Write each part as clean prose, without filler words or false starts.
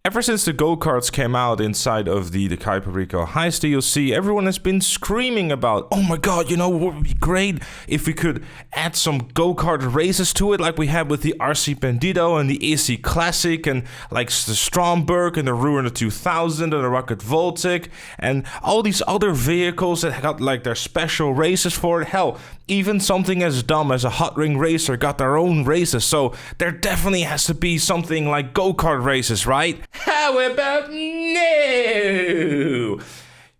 Ever since the go-karts came out inside of the Kart Krashing Heist DLC, everyone has been screaming about, oh my god, you know, what would be great if we could add some go-kart races to it, like we had with the RC Bandito and the AC Classic, and like the Stromberg and the Ruiner 2000 and the Rocket Voltic, and all these other vehicles that got like their special races for it. Hell, even something as dumb as a Hot Ring Racer got their own races, so there definitely has to be something like go-kart races, right? How about no?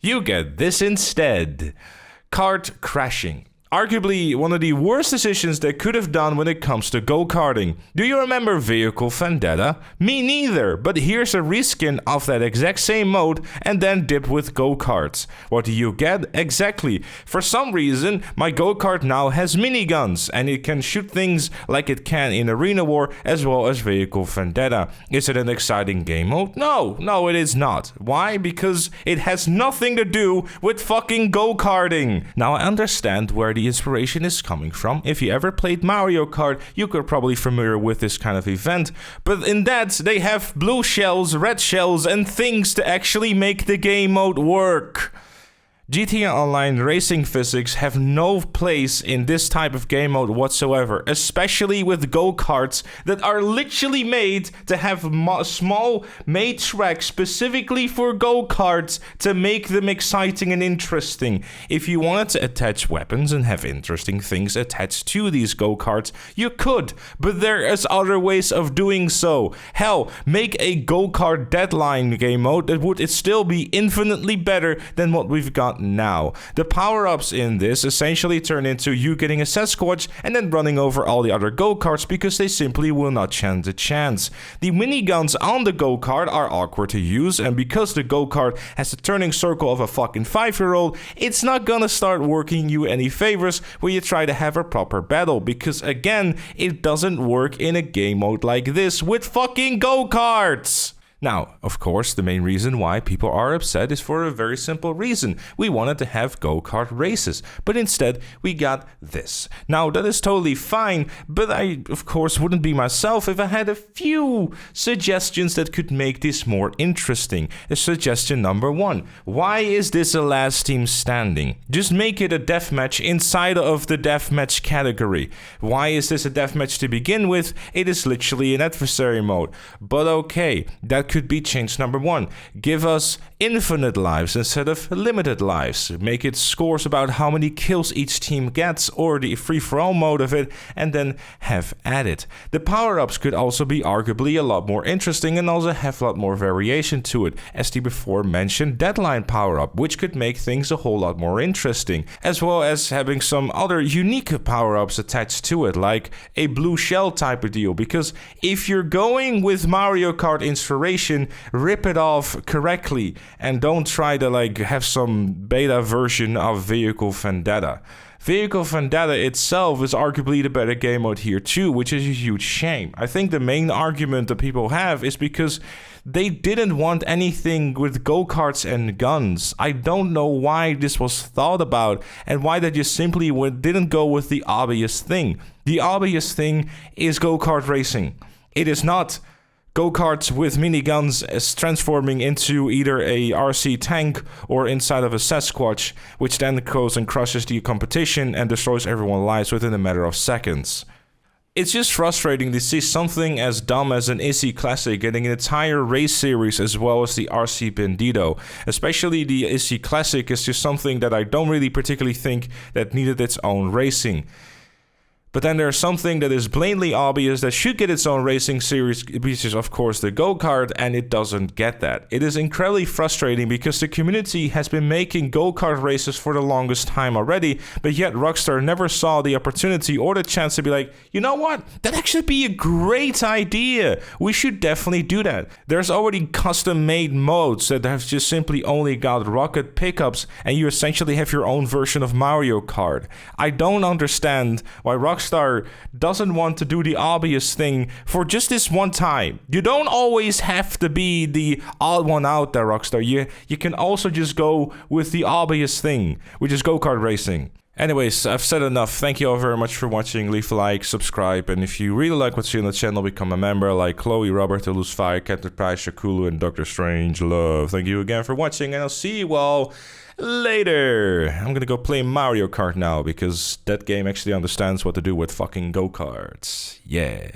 You get this instead. Kart Krashing. Arguably one of the worst decisions they could have done when it comes to go-karting. Do you remember Vehicle Vendetta? Me neither, but here's a reskin of that exact same mode and then dip with go-karts. What do you get? Exactly. For some reason, my go-kart now has miniguns and it can shoot things like it can in Arena War as well as Vehicle Vendetta. Is it an exciting game mode? No, it is not. Why? Because it has nothing to do with fucking go-karting. Now I understand where the inspiration is coming from. If you ever played Mario Kart, you could probably familiar with this kind of event, but in that they have blue shells, red shells, and things to actually make the game mode work. GTA Online racing physics have no place in this type of game mode whatsoever, especially with go-karts that are literally made to have small made tracks specifically for go-karts to make them exciting and interesting. If you wanted to attach weapons and have interesting things attached to these go-karts, you could, but there is other ways of doing so. Hell, make a go-kart deadline game mode that would still be infinitely better than what we've got now. The power-ups in this essentially turn into you getting a Sasquatch and then running over all the other go-karts because they simply will not stand a chance. The miniguns on the go-kart are awkward to use, and because the go-kart has the turning circle of a fucking 5-year-old, it's not gonna start working you any favors when you try to have a proper battle, because again, it doesn't work in a game mode like this with fucking go-karts. Now, of course, the main reason why people are upset is for a very simple reason. We wanted to have go-kart races, but instead we got this. Now, that is totally fine, but I, of course, wouldn't be myself if I had a few suggestions that could make this more interesting. Suggestion number 1. Why is this a last team standing? Just make it a deathmatch inside of the deathmatch category. Why is this a deathmatch to begin with? It is literally an adversary mode. But okay, that could be change number 1. Give us infinite lives instead of limited lives. Make it scores about how many kills each team gets, or the free-for-all mode of it, and then have added. The power-ups could also be arguably a lot more interesting and also have a lot more variation to it, as the before mentioned deadline power-up, which could make things a whole lot more interesting, as well as having some other unique power-ups attached to it, like a blue shell type of deal, because if you're going with Mario Kart inspiration, rip it off correctly and don't try to like have some beta version of Vehicle Vendetta. Vehicle Vendetta itself is arguably the better game mode here too, which is a huge shame. I think the main argument that people have is because they didn't want anything with go-karts and guns. I don't know why this was thought about and why they just simply didn't go with the obvious thing. The obvious thing is go-kart racing. It is not go-karts with miniguns as transforming into either a RC tank or inside of a Sasquatch, which then goes and crushes the competition and destroys everyone's lives within a matter of seconds. It's just frustrating to see something as dumb as an AC Classic getting an entire race series as well as the RC Bandito. Especially the AC Classic is just something that I don't really particularly think that needed its own racing. But then there's something that is blatantly obvious that should get its own racing series, which is of course the go-kart, and it doesn't get that. It is incredibly frustrating because the community has been making go-kart races for the longest time already, but yet Rockstar never saw the opportunity or the chance to be like, you know what, that'd actually be a great idea. We should definitely do that. There's already custom-made modes that have just simply only got rocket pickups, and you essentially have your own version of Mario Kart. I don't understand why Rockstar doesn't want to do the obvious thing for just this one time. You don't always have to be the odd one out there, Rockstar. You can also just go with the obvious thing, which is go-kart racing. Anyways, I've said enough. Thank you all very much for watching. Leave a like, subscribe, and if you really like what's here on the channel, become a member like Chloe, Robert, Fire, Kart Krashing, Kulu, and Dr. Strange Love. Thank you again for watching, and I'll see you all later. I'm gonna go play Mario Kart now, because that game actually understands what to do with fucking go-karts. Yeah.